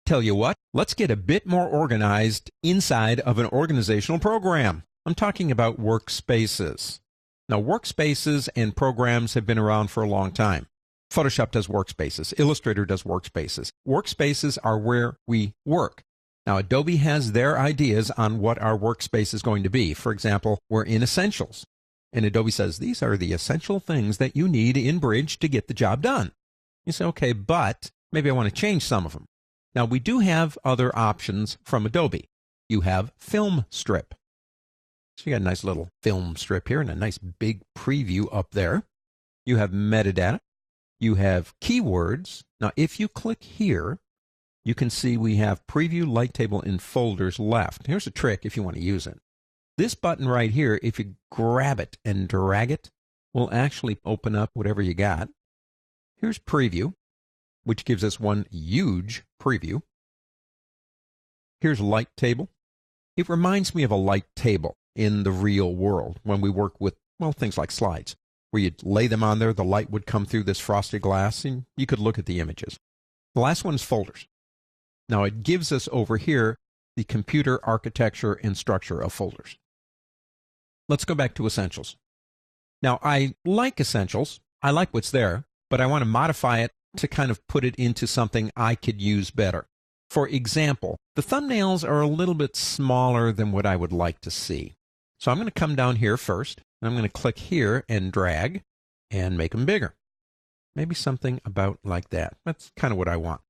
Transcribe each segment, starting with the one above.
Tell you what, let's get a bit more organized inside of an organizational program. I'm talking about workspaces. Now, workspaces and programs have been around for a long time. Photoshop does workspaces. Illustrator does workspaces. Workspaces are where we work. Now, Adobe has their ideas on what our workspace is going to be. For example, we're in Essentials. And Adobe says, these are the essential things that you need in Bridge to get the job done. You say, okay, but maybe I want to change some of them. Now, we do have other options from Adobe. You have Film Strip. So you got a nice little film strip here and a nice big preview up there. You have metadata. You have keywords. Now, if you click here, you can see we have Preview Light Table in Folders left. Here's a trick if you want to use it. This button right here, if you grab it and drag it, will actually open up whatever you got. Here's Preview, which gives us one huge preview. Here's Light Table. It reminds me of a light table in the real world when we work with, well, things like slides, where you'd lay them on there, the light would come through this frosted glass, and you could look at the images. The last one is Folders. Now, it gives us over here the computer architecture and structure of folders. Let's go back to Essentials. Now, I like Essentials. I like what's there, but I want to modify it to kind of put it into something I could use better. For example, the thumbnails are a little bit smaller than what I would like to see. So I'm going to come down here first, and I'm going to click here and drag and make them bigger. Maybe something about like that. That's kind of what I want.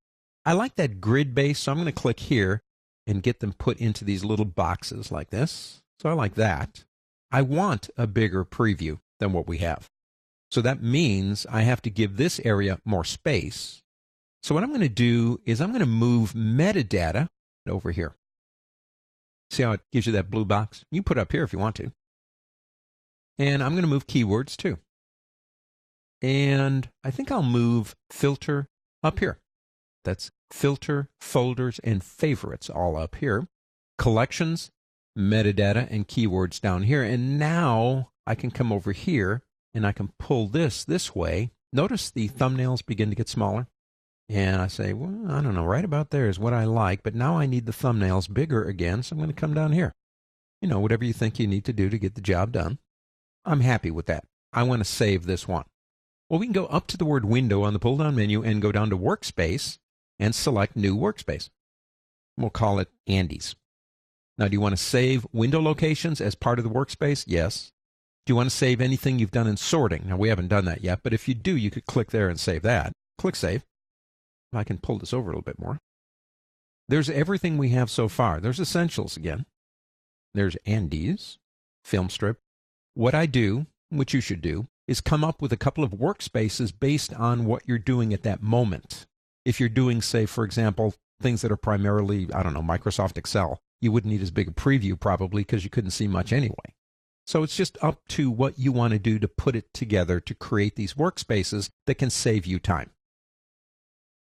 I like that grid base, so I'm going to click here and get them put into these little boxes like this. So I like that. I want a bigger preview than what we have. So that means I have to give this area more space. So what I'm going to do is I'm going to move metadata over here. See how it gives you that blue box? You can put it up here if you want to. And I'm going to move keywords too. And I think I'll move filter up here. That's filter, folders, and favorites all up here. Collections, metadata, and keywords down here. And now I can come over here and I can pull this way. Notice the thumbnails begin to get smaller. And I say, well, I don't know, right about there is what I like, but now I need the thumbnails bigger again, so I'm going to come down here. You know, whatever you think you need to do to get the job done. I'm happy with that. I want to save this one. Well, we can go up to the word Window on the pull-down menu and go down to Workspace and select New Workspace. We'll call it Andy's. Now, do you want to save window locations as part of the workspace? Yes. Do you want to save anything you've done in sorting? Now, we haven't done that yet, but if you do, you could click there and save that. Click Save. I can pull this over a little bit more. There's everything we have so far. There's Essentials again. There's Andy's, Film Strip. What I do, which you should do, is come up with a couple of workspaces based on what you're doing at that moment. If you're doing, say, for example, things that are primarily, I don't know, Microsoft Excel, you wouldn't need as big a preview probably because you couldn't see much anyway. So it's just up to what you want to do to put it together to create these workspaces that can save you time.